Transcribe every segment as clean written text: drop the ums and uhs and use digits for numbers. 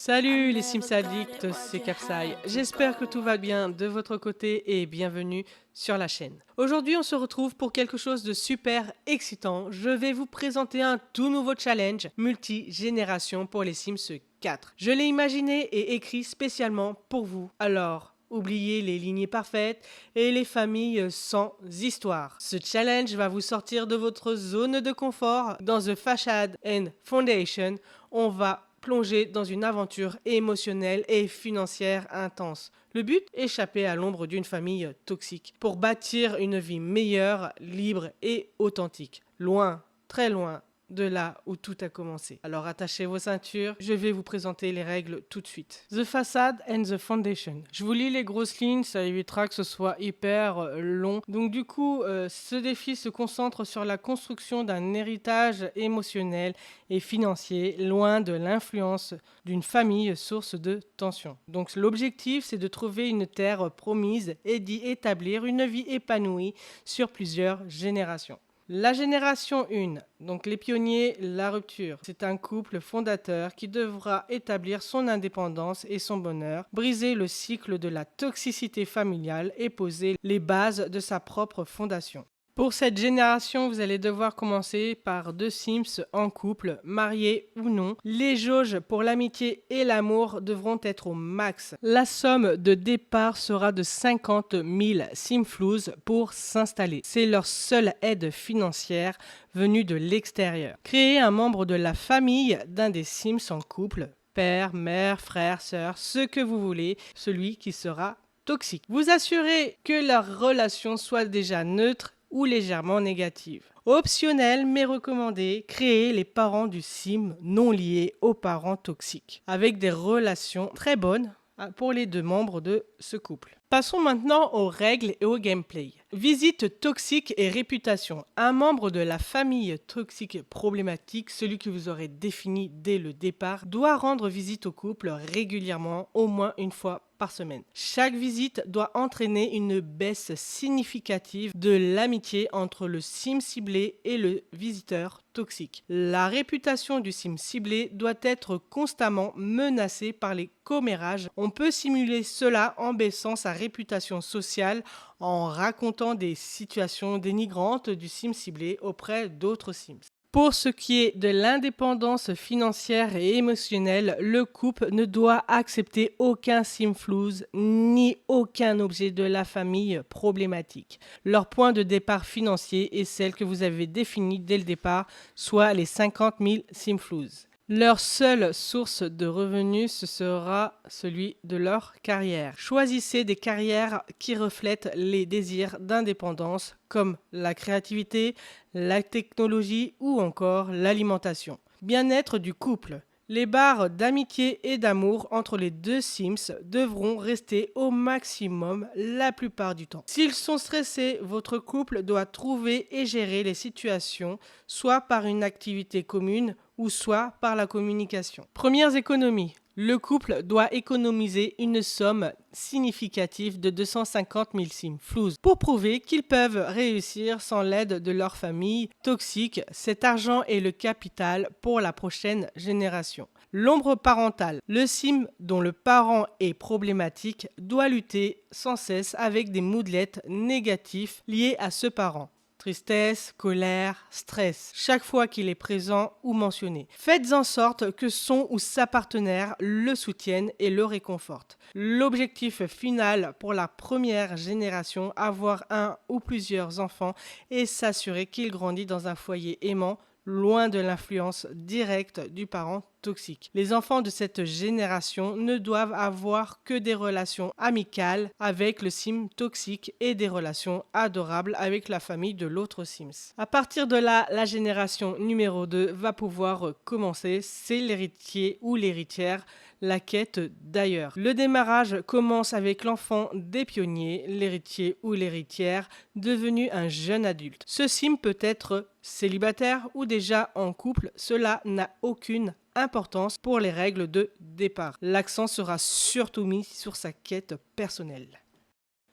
Salut les Sims addicts, c'est Kapsai. J'espère que tout va bien de votre côté et bienvenue sur la chaîne. Aujourd'hui, on se retrouve pour quelque chose de super excitant. Je vais vous présenter un tout nouveau challenge multi-génération pour les Sims 4. Je l'ai imaginé et écrit spécialement pour vous. Alors, oubliez les lignées parfaites et les familles sans histoire. Ce challenge va vous sortir de votre zone de confort. Dans The Facade and Foundation, on va plonger dans une aventure émotionnelle et financière intense. Le but, échapper à l'ombre d'une famille toxique pour bâtir une vie meilleure, libre et authentique. Loin, très loin de là où tout a commencé. Alors attachez vos ceintures, je vais vous présenter les règles tout de suite. The Facade and the Foundation. Je vous lis les grosses lignes, ça évitera que ce soit hyper long. Donc du coup, ce défi se concentre sur la construction d'un héritage émotionnel et financier, loin de l'influence d'une famille source de tension. Donc l'objectif, c'est de trouver une terre promise et d'y établir une vie épanouie sur plusieurs générations. La génération 1, donc les pionniers, la rupture. C'est un couple fondateur qui devra établir son indépendance et son bonheur, briser le cycle de la toxicité familiale et poser les bases de sa propre fondation. Pour cette génération, vous allez devoir commencer par deux Sims en couple, mariés ou non. Les jauges pour l'amitié et l'amour devront être au max. La somme de départ sera de 50 000 Simflouz pour s'installer. C'est leur seule aide financière venue de l'extérieur. Créez un membre de la famille d'un des Sims en couple, père, mère, frère, sœur, ce que vous voulez, celui qui sera toxique. Vous assurez que leur relation soit déjà neutre ou légèrement négative. Optionnel mais recommandé, créer les parents du sim non liés aux parents toxiques, avec des relations très bonnes pour les deux membres de ce couple. Passons maintenant aux règles et au gameplay. Visite toxique et réputation. Un membre de la famille toxique problématique, celui que vous aurez défini dès le départ, doit rendre visite au couple régulièrement, au moins une fois par semaine. Chaque visite doit entraîner une baisse significative de l'amitié entre le sim ciblé et le visiteur toxique. La réputation du sim ciblé doit être constamment menacée par les commérages. On peut simuler cela en baissant sa réputation sociale en racontant des situations dénigrantes du sim ciblé auprès d'autres sims. Pour ce qui est de l'indépendance financière et émotionnelle, le couple ne doit accepter aucun simflouz ni aucun objet de la famille problématique. Leur point de départ financier est celle que vous avez définie dès le départ, soit les 50 000 simflouz. Leur seule source de revenus, ce sera celui de leur carrière. Choisissez des carrières qui reflètent les désirs d'indépendance comme la créativité, la technologie ou encore l'alimentation. Bien-être du couple. Les barres d'amitié et d'amour entre les deux Sims devront rester au maximum la plupart du temps. S'ils sont stressés, votre couple doit trouver et gérer les situations, soit par une activité commune ou soit par la communication. Premières économies. Le couple doit économiser une somme significative de 250 000 simflouz pour prouver qu'ils peuvent réussir sans l'aide de leur famille toxique. Cet argent est le capital pour la prochaine génération. L'ombre parentale. Le sim dont le parent est problématique doit lutter sans cesse avec des moodlets négatifs liés à ce parent. Tristesse, colère, stress, chaque fois qu'il est présent ou mentionné. Faites en sorte que son ou sa partenaire le soutienne et le réconforte. L'objectif final pour la première génération, avoir un ou plusieurs enfants et s'assurer qu'il grandit dans un foyer aimant, loin de l'influence directe du parent toxique. Les enfants de cette génération ne doivent avoir que des relations amicales avec le sim toxique et des relations adorables avec la famille de l'autre Sims. À partir de là, la génération numéro 2 va pouvoir commencer. C'est l'héritier ou l'héritière, la quête d'ailleurs. Le démarrage commence avec l'enfant des pionniers, l'héritier ou l'héritière, devenu un jeune adulte. Ce sim peut être célibataire ou déjà en couple, cela n'a aucune importance pour les règles de départ. L'accent sera surtout mis sur sa quête personnelle.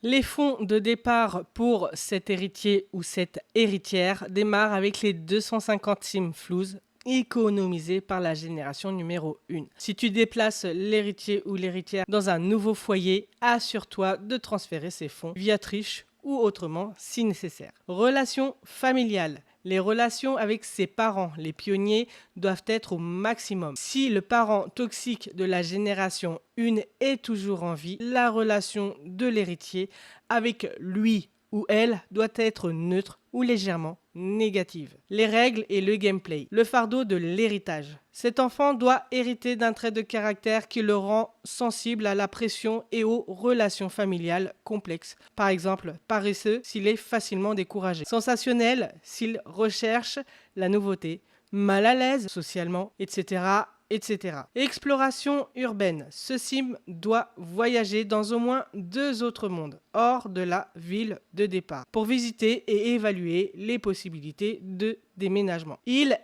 Les fonds de départ pour cet héritier ou cette héritière démarrent avec les 250 simflouz économisés par la génération numéro 1. Si tu déplaces l'héritier ou l'héritière dans un nouveau foyer, assure-toi de transférer ces fonds via triche ou autrement si nécessaire. Relations familiales. Les relations avec ses parents, les pionniers, doivent être au maximum. Si le parent toxique de la génération 1 est toujours en vie, la relation de l'héritier avec lui ou elle doit être neutre ou légèrement négative. Les règles et le gameplay. Le fardeau de l'héritage. Cet enfant doit hériter d'un trait de caractère qui le rend sensible à la pression et aux relations familiales complexes. Par exemple, paresseux s'il est facilement découragé. Sensationnel s'il recherche la nouveauté. Mal à l'aise socialement, etc. etc. Exploration urbaine. Ce sim doit voyager dans au moins 2 autres mondes, hors de la ville de départ, pour visiter et évaluer les possibilités de déménagement.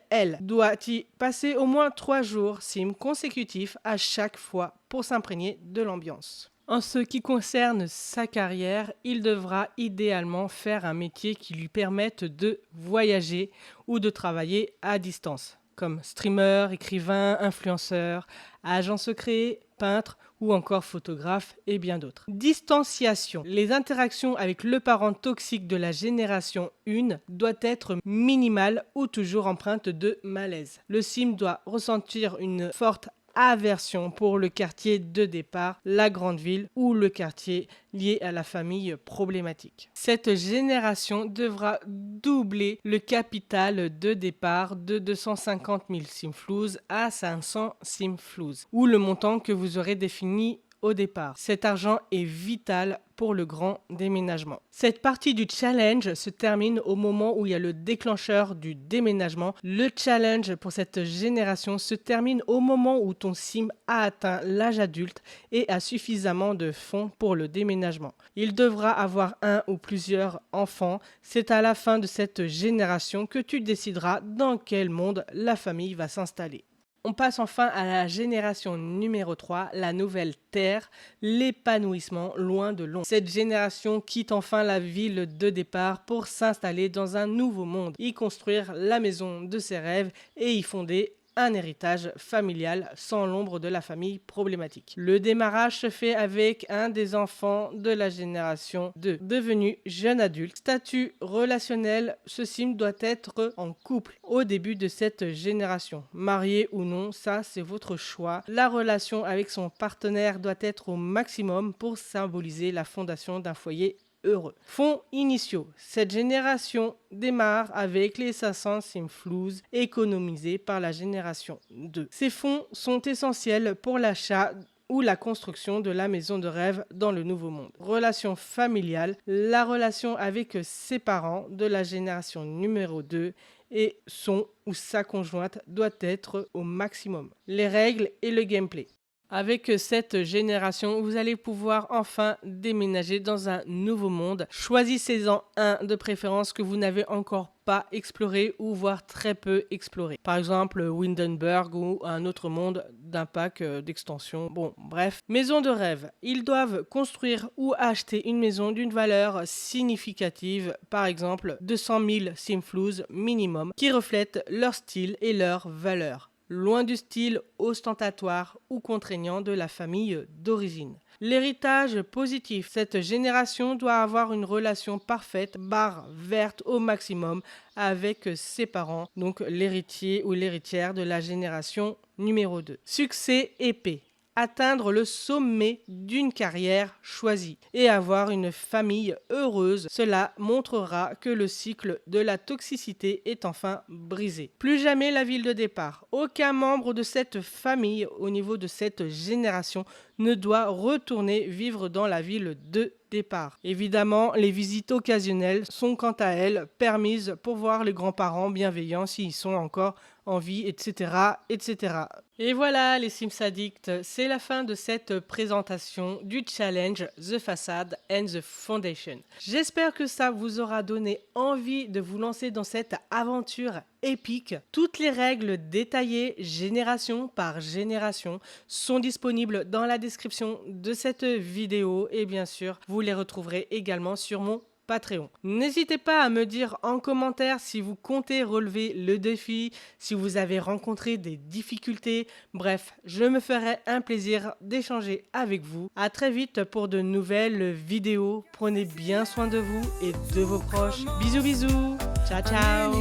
Elle doit y passer au moins 3 jours sim consécutifs à chaque fois pour s'imprégner de l'ambiance. En ce qui concerne sa carrière, il devra idéalement faire un métier qui lui permette de voyager ou de travailler à distance, comme streamer, écrivain, influenceur, agent secret, peintre ou encore photographe et bien d'autres. Distanciation. Les interactions avec le parent toxique de la génération 1 doivent être minimales ou toujours empreintes de malaise. Le sim doit ressentir une forte aversion pour le quartier de départ, la grande ville ou le quartier lié à la famille problématique. Cette génération devra doubler le capital de départ de 250 000 simflouz à 500 simflouz, ou le montant que vous aurez défini au départ. Cet argent est vital pour le grand déménagement. Cette partie du challenge se termine au moment où il y a le déclencheur du déménagement. Le challenge pour cette génération se termine au moment où ton sim a atteint l'âge adulte et a suffisamment de fonds pour le déménagement. Il devra avoir un ou plusieurs enfants. C'est à la fin de cette génération que tu décideras dans quel monde la famille va s'installer. On passe enfin à la génération numéro 3, la nouvelle terre, l'épanouissement loin de Londres. Cette génération quitte enfin la ville de départ pour s'installer dans un nouveau monde, y construire la maison de ses rêves et y fonder un héritage familial sans l'ombre de la famille problématique. Le démarrage se fait avec un des enfants de la génération 2, devenu jeune adulte. Statut relationnel, ce sim doit être en couple au début de cette génération. Marié ou non, ça c'est votre choix. La relation avec son partenaire doit être au maximum pour symboliser la fondation d'un foyer heureux. Fonds initiaux. Cette génération démarre avec les 500 simflouz économisés par la génération 2. Ces fonds sont essentiels pour l'achat ou la construction de la maison de rêve dans le nouveau monde. Relation familiale. La relation avec ses parents de la génération numéro 2 et son ou sa conjointe doit être au maximum. Les règles et le gameplay. Avec cette génération, vous allez pouvoir enfin déménager dans un nouveau monde. Choisissez-en un de préférence que vous n'avez encore pas exploré ou voire très peu exploré. Par exemple, Windenburg ou un autre monde d'un pack d'extension. Bon, bref. Maison de rêve. Ils doivent construire ou acheter une maison d'une valeur significative, par exemple 200 000 simflouz minimum, qui reflète leur style et leur valeur, loin du style ostentatoire ou contraignant de la famille d'origine. L'héritage positif. Cette génération doit avoir une relation parfaite, barre verte au maximum, avec ses parents, donc l'héritier ou l'héritière de la génération numéro 2. Succès épais. Atteindre le sommet d'une carrière choisie et avoir une famille heureuse. Cela montrera que le cycle de la toxicité est enfin brisé. Plus jamais la ville de départ. Aucun membre de cette famille au niveau de cette génération ne doit retourner vivre dans la ville de départ. Évidemment, les visites occasionnelles sont quant à elles permises pour voir les grands-parents bienveillants s'ils sont encore en vie, etc., etc. Et voilà les Sims Addicts, c'est la fin de cette présentation du challenge The Facade and the Foundation. J'espère que ça vous aura donné envie de vous lancer dans cette aventure épique. Toutes les règles détaillées génération par génération sont disponibles dans la description de cette vidéo et bien sûr vous les retrouverez également sur mon Patreon. N'hésitez pas à me dire en commentaire si vous comptez relever le défi, si vous avez rencontré des difficultés. Bref, je me ferai un plaisir d'échanger avec vous. À très vite pour de nouvelles vidéos. Prenez bien soin de vous et de vos proches. Bisous bisous. Ciao ciao.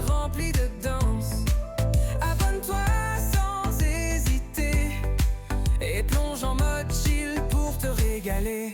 Rempli de danse, abonne-toi sans hésiter et plonge en mode chill pour te régaler.